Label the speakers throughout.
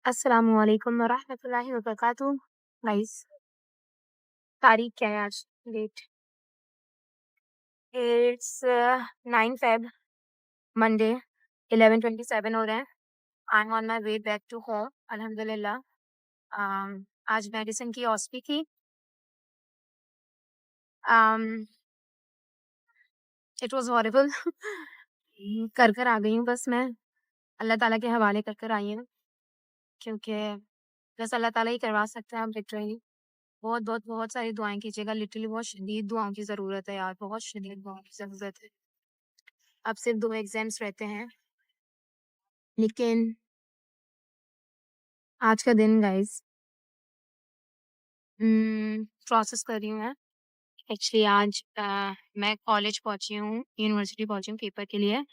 Speaker 1: अस्सलामुअलैकुम वरहमतुल्लाहि वबरकातुहू। गाइस, तारीख क्या है आज? डेट इट्स 9 फेब, मंडे 11:27 हो रहे हैं। I am on my way back to home अल्हम्दुलिल्लाह। आज मेडिसिन की ऑस्पी थी। It was horrible. कर कर आ गई हूँ बस मैं। अल्लाह ताला के हवाले कर कर आई हूँ, क्योंकि बस अल्लाह ताला ही करवा सकता है। अब लिटरली बहुत बहुत बहुत सारी दुआएं कीजिएगा। लिटरली बहुत शदीद दुआओं की ज़रूरत है यार, बहुत शदीद दुआओं की ज़रूरत है। अब सिर्फ 2 एग्ज़ाम्स रहते हैं, लेकिन आज का दिन गाइज़ प्रोसेस कर रही हूँ मैं। एक्चुअली आज मैं कॉलेज पहुँची हूँ, यूनिवर्सिटी पहुँची हूँ पेपर के लिए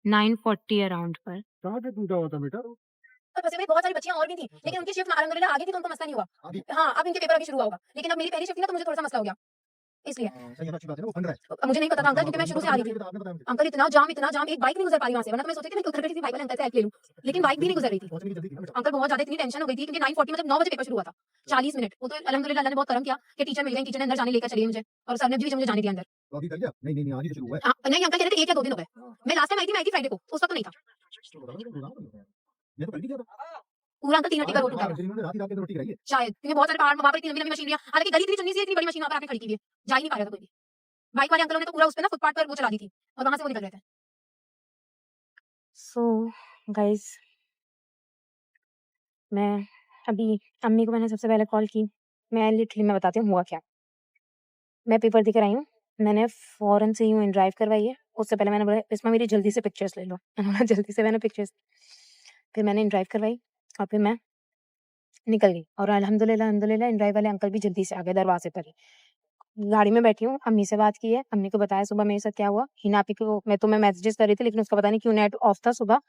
Speaker 1: 9:40 अराउंड पर।
Speaker 2: कहाँ पे टूटा हुआ था बेटा?
Speaker 1: और फँसी हुई बहुत सारी बच्चियाँ और भी थी, लेकिन उनकी शिफ्ट अल्हम्दुलिल्लाह आगे थी तो उनको मसला नहीं हुआ।
Speaker 2: अभी
Speaker 1: हाँ, अब इनके पेपर अभी शुरू हुआ होगा, लेकिन अब मेरी पहली शिफ्ट थी ना तो मुझे थोड़ा-सा मसला हो गया, इसलिए।
Speaker 2: सही है ना, अच्छी बात है ना, वो फंड रहा है।
Speaker 1: मुझे नहीं पता था अंकल, क्योंकि मैं
Speaker 2: मुझे
Speaker 1: शुरू
Speaker 2: पता
Speaker 1: से आ
Speaker 2: चलना
Speaker 1: रही थी।
Speaker 2: चाहिए था, आपने बताया मुझे।
Speaker 1: अंकल इतना जाम, एक बाइक नहीं गुज़र पा रही वहाँ से, वरना तो मैं सोची थी मैं उतर कर किसी बाइक वाले अंकल से हेल्प ले लूँ, लेकिन बाइक भी नहीं गुज़र रही थी।
Speaker 2: पहुँचने की जल्दी थी ना बेटा।
Speaker 1: अंकल बहुत ज़्यादा इतनी टेंशन हो गई थी, क्योंकि 9:40 मतलब 9 बजे पेपर शुरू हुआ था, 40 मिनट। वो तो अल्हम्दुलिल्लाह अल्लाह ने बहुत करम किया कि टीचर मिल गई, टीचर ने अंदर जाने लेकर चली मुझे, और सर ने भी मुझे जाने दिया अंदर।
Speaker 2: तो अभी कर लिया? नहीं, नहीं, नहीं, आज ही तो शुरू हुआ है।
Speaker 1: हाँ, नहीं अंकल कह रहे थे 1 या 2 दिन हो गए। मैं लास्ट टाइम आई थी फ्राइडे को, तो उस वक़्त तो नहीं था।
Speaker 2: तो बता दो, प्रोग्राम तो नहीं होता है। मैं तो कल भी किया था।
Speaker 1: पूरा अंकल 3 हट्टी का रोड टूटा
Speaker 2: हाँ,
Speaker 1: हुआ
Speaker 2: उस दिन
Speaker 1: है।
Speaker 2: इन्होंने रात ही रात के अंदर मिट्टी गिराई है।
Speaker 1: शायद, क्योंकि बहुत सारे पहाड़ वहाँ पर इतनी लंबी-लंबी मशीनरियाँ, हालाँकि गली इतनी चुनी सी, इतनी बड़ी मशीन वहाँ पर आपने खड़ी की हुई है, जा ही नहीं पा रहा था कोई भी। बाइक वाले अंकलों ने तो पूरा उस पे ना फुटपाथ पर वो चला दी थी, और वहाँ से वो निकल रहे थे। सो गाइस, मैं अभी अम्मी को मैंने सबसे पहले कॉल की। मैं बताती हूँ हुआ क्या। मैं पेपर देकर आई हूँ। मैंने फ़ौरन से यूँ इन ड्राइव करवाई है। उससे पहले मैंने बोला इसमें मेरी जल्दी से पिक्चर्स ले लो। मैंने बोला जल्दी से मैंने पिक्चर्स, फिर मैंने इन ड्राइव करवाई और फिर मैं निकल गई, और अल्हम्दुलिल्लाह अल्हम्दुलिल्लाह इन ड्राइव वाले अंकल भी जल्दी से आ गए दरवाज़े पर ही। गाड़ी में बैठी हूँ, अम्मी से बात की है, अम्मी को बताया सुबह मेरे साथ क्या हुआ। हिना आपी को मैं तुम्हें मैसेजेस कर रही थी, लेकिन उसका पता नहीं क्यों नेट ऑफ था सुबह।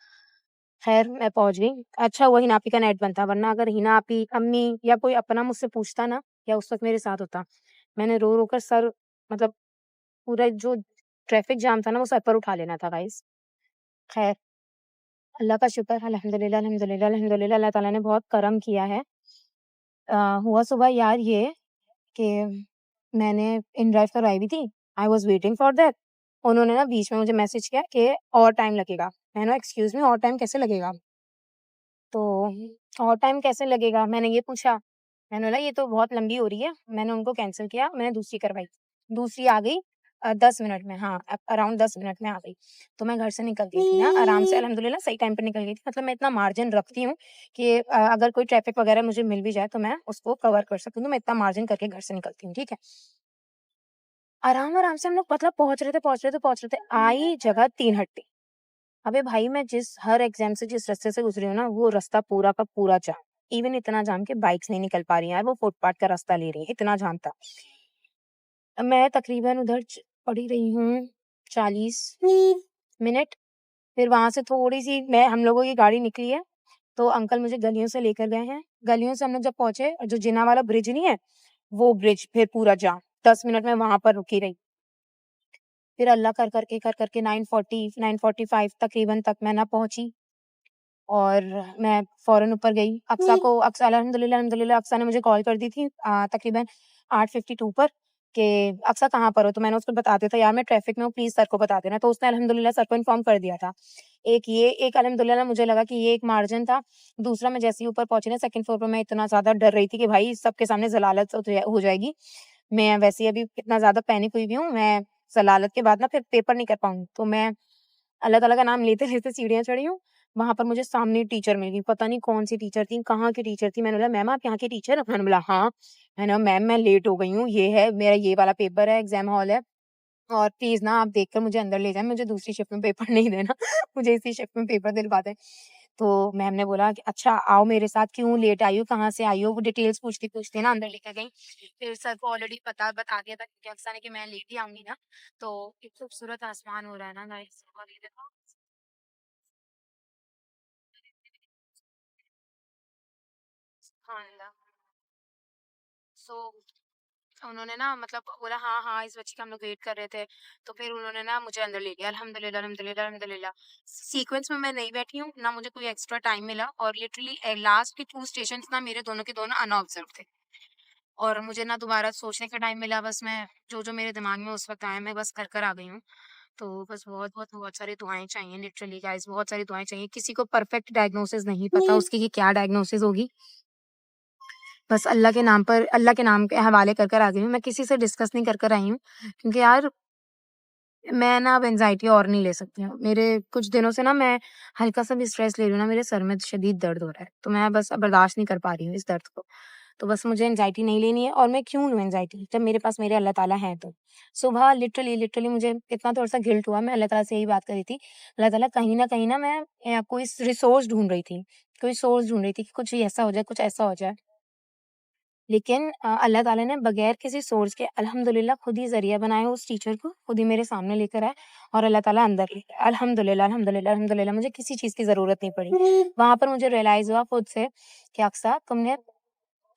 Speaker 1: ख़ैर मैं पहुँच गई। अच्छा हुआ हिना आपी का नेट बंद था, वरना अगर हिना आपी, अम्मी या कोई अपना मुझसे पूछता ना, या उस वक़्त मेरे साथ होता, मैंने रो-रो कर सर, मतलब पूरा जो ट्रैफ़िक जाम था ना वो सर पर उठा लेना था गाइज़। ख़ैर अल्लाह का शुक्र, अल्हम्दुलिल्लाह अल्हम्दुलिल्लाह अल्हम्दुलिल्लाह, अल्लाह ताला ने बहुत करम किया है। हुआ सुबह यार ये कि मैंने इन ड्राइव करवाई भी थी। I was waiting for that. उन्होंने ना बीच में मुझे मैसेज किया कि और टाइम लगेगा। मैंने कहा एक्सक्यूज़ मी, और टाइम कैसे लगेगा? तो और टाइम कैसे लगेगा? मैंने ये पूछा। मैंने बोला ये तो बहुत लंबी हो रही है। मैंने उनको कैंसल किया, मैंने दूसरी करवाई। दूसरी आ गई 10 मिनट में, हाँ, अराउंड 10 मिनट में आ गई। तो मैं घर से निकल गई थी ना आराम से, अल्हम्दुलिल्लाह सही टाइम पे निकल गई थी। मतलब मैं इतना मार्जिन रखती हूँ कि अगर कोई ट्रैफ़िक वगैरह मुझे मिल भी जाए तो मैं उसको कवर कर सकती हूँ। तो मैं इतना मार्जिन करके घर से निकलती हूँ, ठीक है? आराम-आराम से हम लोग मतलब पहुँच रहे थे, आई जगह 3 हट्टी। अबे भाई मैं जिस हर एग्ज़ाम से जिस रास्ते से गुज़री हूँ ना, वो रास्ता पूरा का पूरा जाम। इवन इतना जाम कि बाइक्स नहीं निकल पा रही हैं यार, वो फुटपाथ का रास्ता ले रही हैं, इतना जाम था। मैं तकरीबन उधर पड़ी रही हूँ 40 मिनट, फिर वहाँ से थोड़ी-सी मैं हम लोगों की गाड़ी निकली है, तो अंकल मुझे गलियों से लेकर गए हैं। गलियों से हम लोग जब पहुँचे, जो जिन्ना वाला ब्रिज नहीं है, वो ब्रिज फिर पूरा जाम। 10 मिनट मैं वहाँ पर रुकी रही। फिर अल्लाह कर कर के 9:40 9:45 तकरीबन तक मैं ना पहुँची, और मैं फ़ौरन ऊपर गई। अक्सा अल्हम्दुलिल्लाह अल्हम्दुलिल्लाह अक्सा ने मुझे कॉल कर दी थी तकरीबन 8:52 पर कि अक्सा कहाँ पर हो? तो मैंने उसको बता दिया था यार मैं ट्रैफ़िक में हूँ, प्लीज़ सर को बता देना। तो उसने अल्हम्दुलिल्लाह सर को इन्फॉर्म कर दिया था। एक अल्हम्दुलिल्लाह मुझे लगा कि ये एक मार्जिन था। दूसरा मैं जैसे ही ऊपर पहुँची ना सेकंड फ्लोर पे, मैं इतना ज़्यादा डर रही थी कि भाई सबके सामने ज़लालत हो जाएगी। मैं वैसे ही अभी इतना ज़्यादा पैनिक हुई हुई हूँ, मैं ज़लालत के बाद ना फिर पेपर नहीं कर पाऊँगी। तो मैं अल्लाह ताला का नाम लेते-लेते सीढ़ियाँ चढ़ी हूँ। वहाँ पर मुझे सामने टीचर मिल गई, पता नहीं कौन-सी टीचर थी, कहाँ की टीचर थी। मैंने बोला, "मैम आप यहाँ की टीचर हो?" मैंने बोला, "हाँ।" मैंने कहा, "मैम मैं लेट हो गई हूँ, ये है मेरा ये वाला पेपर है, एग्ज़ाम हॉल है, और प्लीज़ ना आप देखकर मुझे अंदर ले जाएँ, मुझे दूसरी शिफ्ट में पेपर नहीं देना, मुझे इसी शिफ्ट में पेपर दिलवा दें।" तो मैम ने बोला कि, "अच्छा आओ मेरे साथ, क्यों लेट आई हो, कहाँ से आई हो?" वो डिटेल्स पूछते-पूछते ना अंदर लेकर गईं। फिर सर को ऑलरेडी पता बता दिया था क्योंकि अक्सर ने कि मैं लेट ही आऊँगी ना, तो एक खूबसूरत आसमान हो रहा है ना गाइस, और ये देखो। सुभान अल्लाह। सो उन्होंने ना मतलब बोला हाँ, हाँ, इस बच्चे का हम लोग वेट कर रहे थे। तो फिर उन्होंने ना मुझे अंदर ले लिया। अल्हम्दुलिल्लाह, अल्हम्दुलिल्लाह, अल्हम्दुलिल्लाह। सीक्वेंस में मैं नहीं बैठी हूँ, ना मुझे कोई एक्स्ट्रा टाइम मिला और लिटरली लास्ट के 2 स्टेशंस ना मेरे दोनों के दोनों अनऑब्जर्व्ड थे। और मुझे ना दोबारा सोचने का टाइम मिला, बस मैं जो-जो मेरे दिमाग में उस वक़्त आया मैं बस कर आ गई हूँ। तो बस बहुत सारी दुआएँ चाहिए लिटरली गाइज़, बहुत सारी दुआएँ चाहिए। किसी को परफेक्ट डायग्नोसिस नहीं पता उसकी कि क्या डायग्नोसिस होगी। बस अल्लाह के नाम के हवाले कर आ गई हूँ। मैं किसी से डिस्कस नहीं कर आई हूँ, क्योंकि यार मैं ना अब एंग्ज़ायटी और नहीं ले सकती हूँ। मेरे कुछ दिनों से ना मैं हल्का-सा भी स्ट्रेस ले रही हूँ ना, मेरे सर में शदीद दर्द हो रहा है। तो मैं बस अब बर्दाश्त नहीं कर पा रही हूँ इस दर्द को। तो बस मुझे एंग्ज़ायटी नहीं लेनी है, और मैं क्यों लूँ एंग्ज़ायटी जब मेरे पास मेरे अल्लाह ताला हैं तो। सुबह लिटरली मुझे इतना थोड़ा-सा गिल्ट हुआ, मैं अल्लाह ताला से यही बात कर रही थी, अल्लाह ताला कहीं न मैं कोई रिसोर्स ढूँढ रही थी, कोई सोर्स ढूँढ रही थी कि कुछ ऐसा हो जाए, कुछ ऐसा हो जाए। लेकिन अल्लाह ताला ने बगैर किसी सोर्स के अल्हम्दुलिल्लाह खुद ही ज़रिया बनाया उस टीचर को, खुद ही मेरे सामने लेकर आए और अल्लाह ताला अंदर ले गए। अल्हम्दुलिल्लाह, अल्हम्दुलिल्लाह, अल्हम्दुलिल्लाह, मुझे किसी चीज़ की ज़रूरत नहीं पड़ी। वहाँ पर मुझे रियलाइज़ हुआ खुद से कि अक्सा, तुमने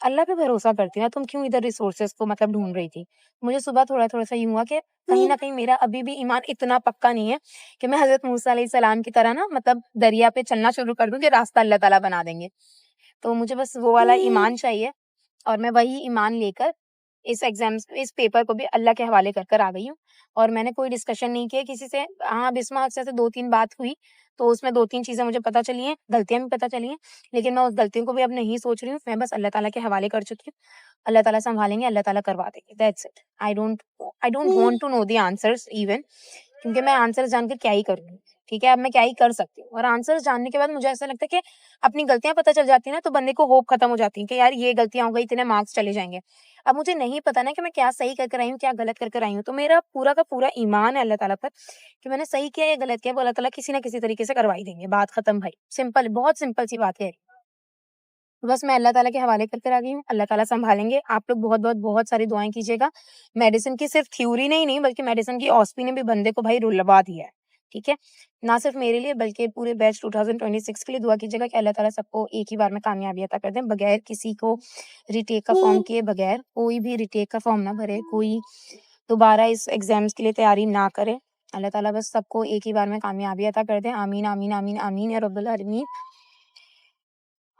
Speaker 1: अल्लाह पे भरोसा करती ना, तुम क्यों इधर रिसोर्सेज़ को मतलब ढूँढ रही थी। मुझे सुबह थोड़ा-थोड़ा-सा यूँ हुआ कि कहीं न कहीं मेरा अभी भी ईमान इतना पक्का नहीं है कि मैं हज़रत मूसा अलैहिस्सलाम की तरह ना मतलब दरिया पे चलना शुरू कर दूँ कि रास्ता अल्लाह ताला बना देंगे। तो मुझे बस वो वाला ईमान चाहिए, और मैं वही ईमान लेकर इस पेपर को भी अल्लाह के हवाले कर आ गई हूँ। और मैंने कोई डिस्कशन नहीं किया किसी से। हाँ, बिस्मा अक्सर से 2-3 बात हुई, तो उसमें 2-3 चीज़ें मुझे पता चली हैं, गलतियाँ भी पता चली हैं, लेकिन मैं उस गलतियों को भी अब नहीं सोच रही हूँ। मैं बस अल्लाह ताला के हवाले कर चुकी हूँ। अल्लाह ताला सँभालेंगे, अल्लाह ताला करवा देंगे, that's it. I don't want to know the answers even, क्योंकि मैं आंसर्स जानकर क्या ही करूँगी, ठीक है? अब मैं क्या ही कर सकती हूँ, और आंसर्स जानने के बाद मुझे ऐसा लगता है कि अपनी गलतियाँ पता चल जाती हैं ना, तो बंदे को होप खत्म हो जाती है कि यार ये गलतियाँ हो गई, इतने मार्क्स चले जाएँगे। अब मुझे नहीं पता ना कि मैं क्या सही कर आई हूँ, क्या गलत कर आई हूँ, तो मेरा पूरा का पूरा ईमान है अल्लाह ताला पर कि मैंने सही किया या गलत किया, वो अल्लाह ताला किसी न किसी तरीके से करवा ही देंगे, बात खत्म भाई। सिंपल, बहुत सिंपल सी बात है। बस मैं अल्लाह ताला के हवाले कर आ गई हूँ, अल्लाह ताला सँभालेंगे। आप लोग बहुत सारी दुआएँ कीजिएगा। मेडिसिन की सिर्फ़ थ्योरी नहीं, बल्कि मेडिसिन की ऑस्पी ने भी बंदे को भाई रुलवा दिया है, ठीक है? ना सिर्फ़ मेरे लिए बल्कि पूरे बैच 2026 के लिए दुआ कीजिएगा कि अल्लाह ताला सबको एक ही बार में कामयाबी अता कर दें, बगैर किसी को रीटेक का फ़ॉर्म किए बगैर, कोई भी रीटेक का फ़ॉर्म ना भरे, कोई दोबारा इस एग्ज़ाम्स के लिए तैयारी ना करे। अल्लाह ताला बस सबको एक ही बार में कामयाबी अता कर दें। आमीन, आमीन, आमीन, आमीन या रब्बल आलमीन।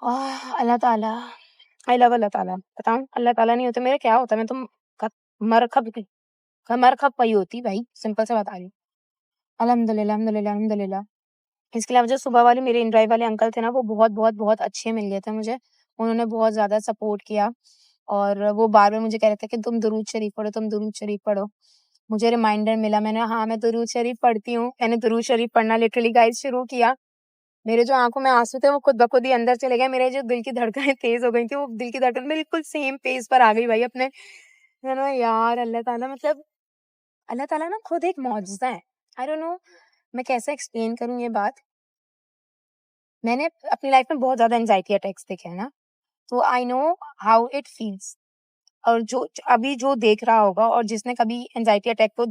Speaker 1: अल्लाह ताला, आई लव अल्लाह ताला। बताऊँ, अल्लाह ताला नहीं होते मेरा क्या होता? मैं तो क मर खप गई, मर खप गई होती भाई, सिंपल सा बता रही हूँ। अल्हम्दुलिल्लाह, अल्हम्दुलिल्लाह, अल्हम्दुलिल्लाह। इसके अलावा जो सुबह वाले मेरे इन-ड्राइव वाले अंकल थे ना, वो बहुत अच्छे मिल गए थे मुझे। उन्होंने बहुत ज़्यादा सपोर्ट किया, और वो बार-बार मुझे कह रहे थे कि तुम दुरूद शरीफ पढ़ो, तुम दुरूद शरीफ पढ़ो। मुझे रिमाइंडर मिला, मैंने हाँ, मैं दुरूद शरीफ पढ़ती हूँ। मैंने दुरूद शरीफ पढ़ना लिटरली गाइज़ शुरू किया। मेरे जो आँखों में आँसू थे वो खुद ब खुद ही अंदर चले गए। मेरे जो दिल की धड़कनें तेज़ हो गई थी, वो दिल की धड़कन बिल्कुल सेम पेस पर आ गई भाई अपने। मैंने कहा यार अल्लाह ताला, मतलब अल्लाह ताला ना खुद एक मौजज़ा है। आई डोंट नो मैं कैसे एक्सप्लेन करूँ ये बात। मैंने अपनी लाइफ़ में बहुत ज़्यादा एंग्ज़ायटी अटैक्स देखे हैं ना, तो I know how it feels. और अभी जो देख रहा होगा और जिसने कभी एंग्ज़ायटी अटैक को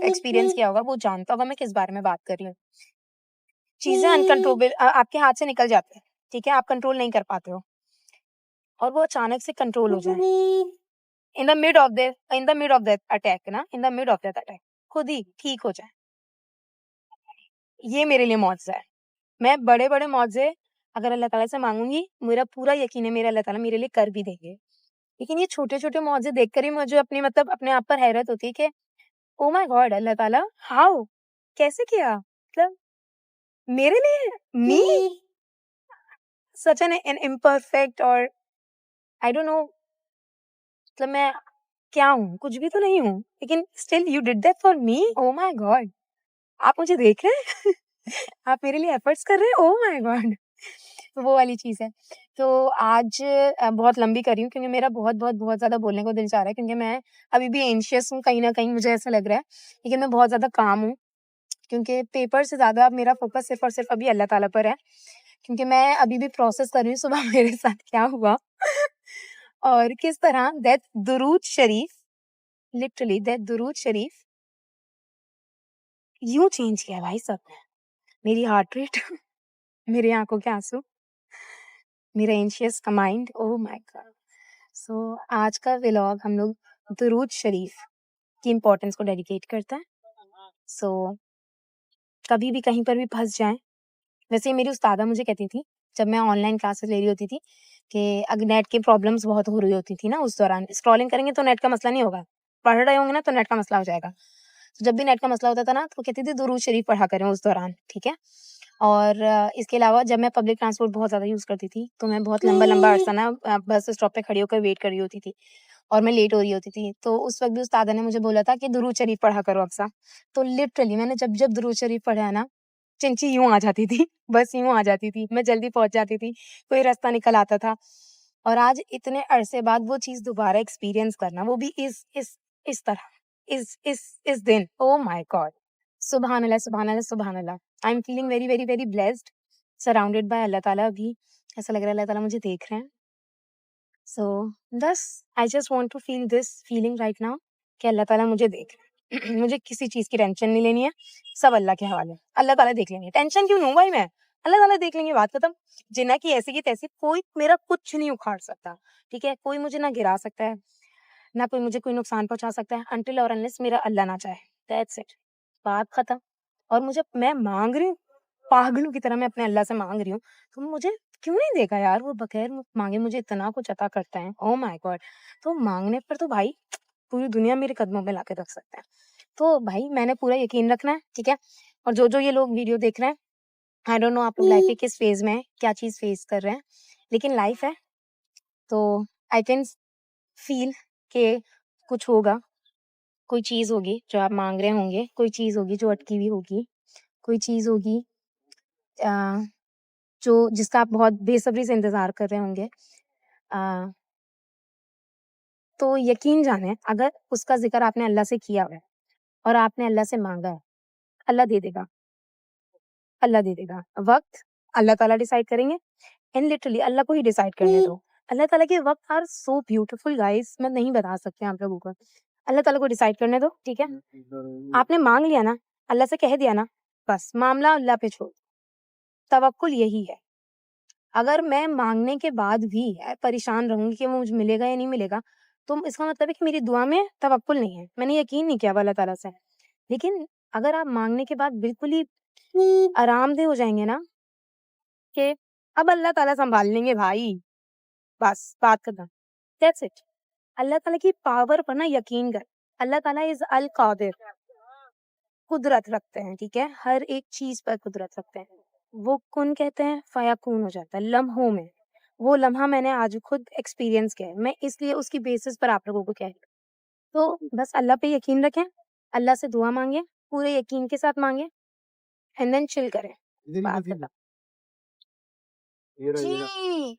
Speaker 1: एक्सपीरियंस किया होगा, वो जानता होगा मैं किस बारे में बात कर रही हूँ। चीज़ें आपके हाथ से निकल जाती हैं, ठीक है? आप कंट्रोल नहीं कर पाते हो, और वो अचानक से कंट्रोल हो जाए। In the mid of that attack ना, in the mid of that attack खुद ही ठीक हो जाए। ये मेरे लिए मौज़ा है। मैं बड़े-बड़े मौज़े अगर अल्लाह ताला से माँगूँगी, मेरा पूरा यकीन है मेरे अल्लाह ताला मेरे लिए कर भी देंगे। लेकिन ये छोटे-छोटे मौज़े देखकर ही मुझे अपने आप पर हैरत होती है कि ओह माय गॉड! अल्लाह ताला हाउ? कैसे किया? मतलब मेरे लिए, मी? सच एन इम्परफेक्ट, और आई डोंट नो, मतलब मैं क्या हूँ? कुछ भी तो नहीं हूँ, लेकिन still you did that for me? Oh my God! आप मुझे देख रहे हैं? आप मेरे लिए एफर्ट्स कर रहे हैं? Oh my God! वो वाली चीज़ है। तो आज बहुत लंबी कर रही हूँ, क्योंकि मेरा बहुत ज़्यादा बोलने को दिल चाह रहा है, क्योंकि मैं अभी भी एंग्ज़ियस हूँ कहीं न कहीं, मुझे ऐसा लग रहा है। लेकिन मैं बहुत ज़्यादा काम हूँ, क्योंकि पेपर से ज़्यादा अब मेरा फ़ोकस सिर्फ़ और सिर्फ़ अभी अल्लाह ताला पर है। क्योंकि मैं अभी भी प्रोसेस कर रही हूँ सुबह मेरे साथ क्या हुआ और किस तरह दैट दुरूद शरीफ, लिटरली दैट दुरूद शरीफ यूँ चेंज किया भाई साहब ने मेरी हार्ट रेट, मेरी आँखों के आँसू, मेरा एंग्ज़ियस का माइंड, ओह माय गॉड! सो आज का व्लॉग हम लोग दुरूद शरीफ की इम्पोर्टेंस को डेडिकेट करता है। सो कभी भी कहीं पर भी फँस जाएँ, वैसे मेरी उस्तादा मुझे कहती थी, जब मैं ऑनलाइन क्लासेस ले रही होती थी, कि अगर नेट की प्रॉब्लम्स बहुत हो रही होती थी ना उस दौरान, स्क्रॉलिंग करेंगे तो नेट का मसला नहीं होगा, पढ़ रहे होंगे ना तो नेट का मसला हो जाएगा। तो जब भी नेट का मसला होता था ना, तो कहती थी दुरूद शरीफ पढ़ा करें उस दौरान, ठीक है? और इसके अलावा जब मैं पब्लिक ट्रांसपोर्ट बहुत ज़्यादा यूज़ करती थी, तो मैं बहुत लंबा-लंबा अरसा ना बस स्टॉप पे खड़ी होकर वेट कर रही होती थी और मैं लेट हो रही होती थी। तो उस वक़्त भी उस्तादा ने मुझे बोला था कि दुरूद शरीफ पढ़ा करो अक्सा। तो लिटरली मैंने जब-जब दुरूद शरीफ पढ़ा है ना, चिंची यूँ आ जाती थी, बस यूँ आ जाती थी, मैं जल्दी पहुँच जाती थी, कोई रास्ता निकल आता था। और आज इतने अरसे बाद वो चीज़ दोबारा एक्सपीरियंस करना, वो भी इस तरह, इस दिन, ओह माय गॉड! सुभान अल्लाह, सुभान अल्लाह, सुभान अल्लाह। I am feeling very, very, very blessed, surrounded by Allah ताला अभी। ऐसा लग रहा है अल्लाह ताला मुझे देख रहे हैं। सो बस I just want to feel this feeling right now कि अल्लाह ताला मुझे देख रहे हैं। मुझे किसी चीज़ की टेंशन नहीं लेनी है, सब अल्लाह के हवाले। अल्लाह ताला देख लेंगे, टेंशन क्यों लूँ भाई मैं? अल्लाह ताला देख लेंगे, बात खत्म। जिन्ना की ऐसी की तैसी, कोई मेरा कुछ नहीं उखाड़ सकता, ठीक है? कोई मुझे ना गिरा सकता है, ना कोई मुझे कोई नुकसान पहुँचा सकता है अनटिल और अनलेस मेरा अल्लाह ना चाहे, दैट्स इट, बात खत्म। और मुझे मैं माँग रही हूँ, पागलों की तरह मैं अपने अल्लाह से माँग रही हूँ, तो मुझे क्यों नहीं देगा यार? वो बगैर माँगे मुझे इतना कुछ अता करता है, ओह माय गॉड! तो माँगने पर तो भाई पूरी दुनिया मेरे कदमों पे लाके रख सकता है। तो भाई मैंने पूरा यकीन रखना है, ठीक है? और जो-जो ये लोग वीडियो देख रहे हैं, आई डोंट नो आप लोग लाइफ़ के किस फ़ेज़ में हैं, क्या चीज़ फ़ेस कर रहे हैं, लेकिन लाइफ़ है, तो आई कैन फ़ील कि कुछ होगा, कोई चीज़ होगी जो आप माँग रहे होंगे, कोई चीज़ होगी जो अटकी हुई होगी, कोई चीज़ होगी अ, जो जिसका आप बहुत बेसब्री से इंतज़ार कर रहे होंगे। अ, तो यकीन जानें अगर उसका ज़िक्र आपने अल्लाह से किया हुआ है और आपने अल्लाह से माँगा है, अल्लाह दे देगा, अल्लाह दे देगा। वक़्त अल्लाह ताला डिसाइड करेंगे एंड लिटरली अल्लाह को ही डिसाइड करने दो। अल्लाह ताला के वक़्त आर सो ब्यूटीफुल गाइज़, मैं नहीं बता सकती आप लोगों को। अल्लाह ताला को डिसाइड करने दो, ठीक है? आपने माँग लिया ना, अल्लाह से कह दिया ना, बस मामला अल्लाह पे छोड़ दो। तवक्कुल यही है। अगर मैं माँगने के बाद भी परेशान रहूँगी कि वो मुझे मिलेगा या नहीं मिलेगा, तो इसका मतलब है कि मेरी दुआ में तवक्कुल नहीं है। मैंने यकीन नहीं किया हुआ अल्लाह ताला से। लेकिन अगर आप माँगने के बाद बिल्कुल ही आरामदेह हो जाएँगे ना कि अब अल्लाह ताला सँभाल लेंगे भाई, बस बात खत्म। That's it. अल्लाह ताला की पावर पर ना यकीन कर। अल्लाह ताला इज़ अल कादिर, कुदरत रखते हैं, ठीक है? हर एक चीज़ पर कुदरत रखते हैं। वो कुन कहते हैं, फ़यकून हो जाता है लम्हों में। वो लम्हा मैंने आज खुद एक्सपीरियंस किया है। मैं इसलिए उसकी बेसिस पर आप लोगों को कह रही हूँ। तो बस अल्लाह पे यकीन रखें, अल्लाह से दुआ माँगे, पूरे यकीन के साथ माँगे एंड देन चिल करें,
Speaker 2: इधर ही
Speaker 1: बात
Speaker 2: नसीब
Speaker 1: खत्म।
Speaker 2: ये रहा ये रहा।
Speaker 1: जी,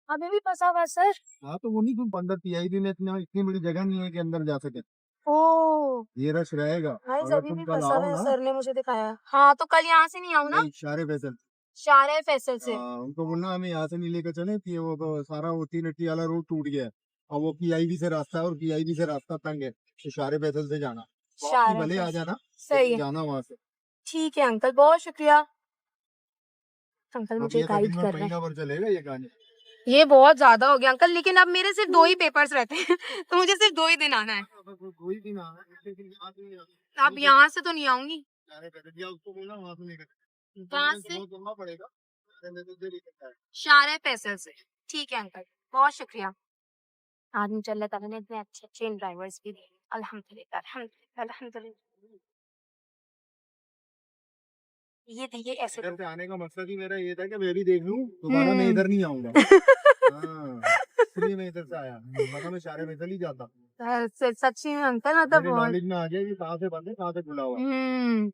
Speaker 1: अभी भी फँसा हुआ है सर।
Speaker 2: हाँ तो वो नहीं तुम अंदर पीआईबी में इतनी बड़ी जगह नहीं है कि अंदर जा सके।
Speaker 1: ओह!
Speaker 2: ये रश रहेगा।
Speaker 1: गाइस
Speaker 2: अगर
Speaker 1: अभी
Speaker 2: तुम
Speaker 1: भी
Speaker 2: कल
Speaker 1: फँसा
Speaker 2: आओ
Speaker 1: हुआ है,
Speaker 2: ना,
Speaker 1: सर ने मुझे दिखाया। हाँ, तो कल यहाँ से नहीं आऊँ ना?
Speaker 2: नहीं शारे फैसल,
Speaker 1: शारे फैसल से।
Speaker 2: उनको बोलना हमें यहाँ से नहीं लेकर चले कि वो सारा वो 3 वाला रोड टूट गया है और वो पीआईबी से रास्ता है और पीआईबी से रास्ता तंग है, तो शारे फैसल से जाना, वापसी
Speaker 1: शारे
Speaker 2: भले आ
Speaker 1: फैसल,
Speaker 2: जाना
Speaker 1: सही
Speaker 2: लेकिन
Speaker 1: है।
Speaker 2: जाना वहां से।
Speaker 1: ठीक है अंकल, बहुत शुक्रिया। अंकल
Speaker 2: अब
Speaker 1: मुझे
Speaker 2: ये
Speaker 1: गाइड
Speaker 2: तकरीबन
Speaker 1: कर रहे हैं।
Speaker 2: महीना भर चलेगा ये कहानी।
Speaker 1: ये बहुत ज़्यादा हो गया अंकल, लेकिन अब मेरे सिर्फ़ 2 ही पेपर्स रहते हैं, तो मुझे सिर्फ़ 2 ही दिन आना है।
Speaker 2: कोई भी ना आना, लेकिन यहाँ से नहीं
Speaker 1: अब
Speaker 2: आना।
Speaker 1: यहाँ से तो नहीं आऊँगी।
Speaker 2: शारे फैसल या उसको बोलना वहां से लेकर,
Speaker 1: कहाँ से?
Speaker 2: बहुत लंबा पड़ेगा,
Speaker 1: शारे फैसल से। ठीक है अंकल, बहुत शुक्रिया। आज मुझे अल्लाह ताला ने इतने अच्छे-अच्छे ड्राइवर्स भी दिए। अल्हम्दुलिल्लाह, अल्हम्दुलिल्लाह, अल्हम्दुलिल्लाह। ये देखिए ऐसे
Speaker 2: इधर
Speaker 1: तो
Speaker 2: से आने का मकसद ही मेरा ये था कि मैं भी देख लूं, दोबारा मैं
Speaker 1: हुँ।
Speaker 2: इधर नहीं आऊंगा। हाँ, इसलिए मैं इधर से आया, वरना मैं शारे फैसल ही जाता।
Speaker 1: सच्ची में अंकल मतलब
Speaker 2: मेरे
Speaker 1: बहुत
Speaker 2: नॉलेज में आ गया कि कहाँ से बंद है कहाँ से खुला हुआ है।
Speaker 1: हुँ।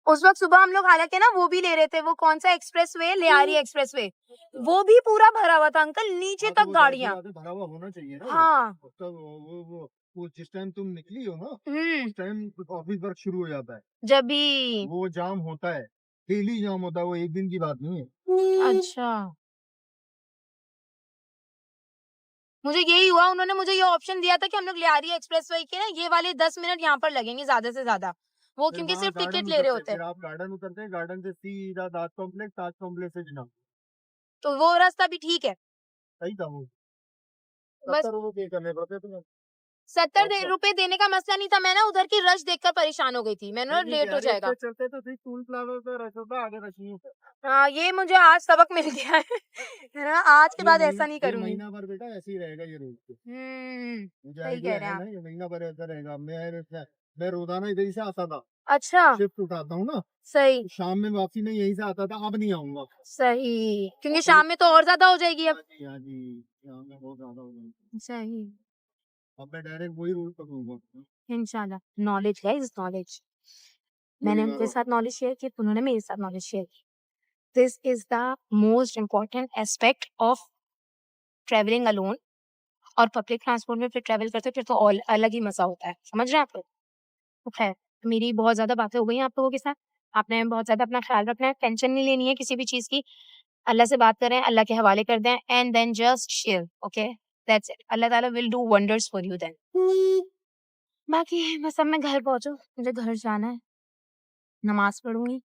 Speaker 1: उस वक़्त सुबह हम लोग हालाँकि ना वो भी ले रहे थे, वो कौन-सा एक्सप्रेसवे, लियारी एक्सप्रेसवे, वो भी पूरा भरा हुआ था अंकल, नीचे
Speaker 2: हाँ तो
Speaker 1: तक
Speaker 2: वो जाहिर सी
Speaker 1: गाड़ियाँ।
Speaker 2: बात है भरा हुआ होना चाहिए ना वो।
Speaker 1: हाँ।
Speaker 2: उसका वो जिस टाइम तुम निकली हो ना,
Speaker 1: हुँ।
Speaker 2: उस टाइम ऑफिस वर्क शुरू हो जाता है,
Speaker 1: जभी
Speaker 2: वो जाम होता है, डेली जाम होता है, वो एक दिन की बात नहीं है।
Speaker 1: अच्छा। मुझे यही हुआ, उन्होंने मुझे ये ऑप्शन दिया था कि हम लोग लियारी एक्सप्रेसवे के ना ये वाले 10 मिनट यहाँ पर लगेंगे ज़्यादा से ज़्यादा। वो
Speaker 2: फिर
Speaker 1: क्योंकि
Speaker 2: वहाँ
Speaker 1: सिर्फ़
Speaker 2: गार्डन
Speaker 1: टिकट ले रहे
Speaker 2: उतरते,
Speaker 1: होते हैं।
Speaker 2: फिर आप गार्डन उतरते, गार्डन से सीधा ताज कॉम्प्लेक्स से जना,
Speaker 1: तो वो रास्ता भी ठीक है।
Speaker 2: सही था वो।
Speaker 1: बस
Speaker 2: 70 रुपए पे करने पड़ते हैं तुम्हें।
Speaker 1: 70
Speaker 2: अच्छा।
Speaker 1: रुपए देने का मसला नहीं था, मैं ना उधर की रश देखकर परेशान हो गई थी, मैंने बोला
Speaker 2: नहीं,
Speaker 1: लेट हो
Speaker 2: गैरेज
Speaker 1: जाएगा।
Speaker 2: पे चलते तो ठीक, टूल प्लाजा पे रहता था आगे रखी।
Speaker 1: हाँ, ये मुझे आज सबक मिल गया है। है ना, आज के बाद ऐसा नहीं
Speaker 2: ये
Speaker 1: करूंगी।
Speaker 2: महीना भर बेटा ऐसे ही रहेगा ये रोड पे। मुझे
Speaker 1: सही
Speaker 2: आइडिया
Speaker 1: कह रहे
Speaker 2: है
Speaker 1: हैं
Speaker 2: ना,
Speaker 1: आप।
Speaker 2: ये महीना भर ऐसा रहेगा। मैं रोजाना इधर ही से आता था,
Speaker 1: अच्छा,
Speaker 2: शिफ्ट उठाता हूँ ना,
Speaker 1: सही
Speaker 2: तो शाम में वापसी में यहीं से आता था, अब नहीं आऊंगा।
Speaker 1: सही, क्योंकि
Speaker 2: अब
Speaker 1: शाम में तो और ज्यादा हो जाएगी
Speaker 2: हाँ
Speaker 1: अब।
Speaker 2: जी, हाँ जी, यहाँ में बहुत ज्यादा हो गई।
Speaker 1: सही,
Speaker 2: अब मैं डायरेक्ट वही रूट पकड़ूंगा।
Speaker 1: इंशाल्लाह। Knowledge guys, knowledge. मैंने उनके साथ नॉलेज शेयर की, उन्होंने मेरे साथ नॉलेज शेयर की। This is the most important aspect of travelling alone. और पब्लिक ट्रांसपोर्ट में फिर ट्रैवल करते हो फिर तो और अलग ही मजा होता है, समझ रहे हैं आप लोग। तो खैर, मेरी बहुत ज्यादा बातें हो गई हैं आप लोगों के साथ। आपने बहुत ज्यादा अपना ख्याल रखना है, टेंशन नहीं लेनी है किसी भी चीज की। अल्लाह से बात करें, अल्लाह के हवाले कर दें, and then just share, okay, that's it. Allah ताला will do wonders for you then. बाकी बस अब मैं घर पहुंचू, मुझे घर जाना है, नमाज पढ़ूंगी,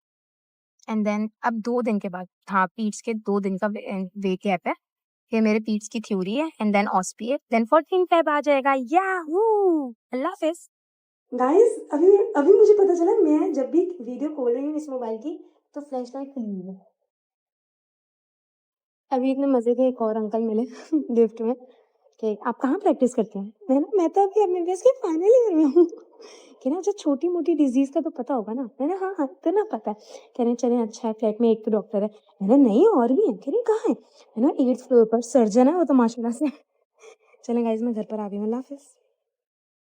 Speaker 1: एंड देन अब 2 दिन के बाद, हाँ, पीट्स के 2 दिन का वे गैप है। ये मेरे पीट्स की थ्योरी है, एंड देन ऑस्पीए, देन 14 फेब आ जाएगा। याहू! अल्लाह हाफिज़। गाइस, अभी अभी मुझे पता चला, मैं जब भी वीडियो खोल रही हूँ इस मोबाइल की तो फ्लैश लाइट खुली हुई है। अभी इतने मजे के एक और अंकल मिले लिफ्ट में कि आप कहाँ प्रैक्टिस करते हैं? मैं तो अभी एमबीबीएस के फाइनल ईयर में हूँ। कह रहे अच्छा, छोटी मोटी डिजीज का तो पता होगा ना। मैंने हाँ हाँ इतना पता है। कह रहे चले अच्छा है, फ्लैट में एक तो डॉक्टर है। मैंने नहीं और भी है। कह रहे कहाँ है? 8th फ्लोर पर सर्जन है वो तो माशाल्लाह से। चलें गाइस, मैं घर पर आ गई हूँ। अल्लाह हाफिज़।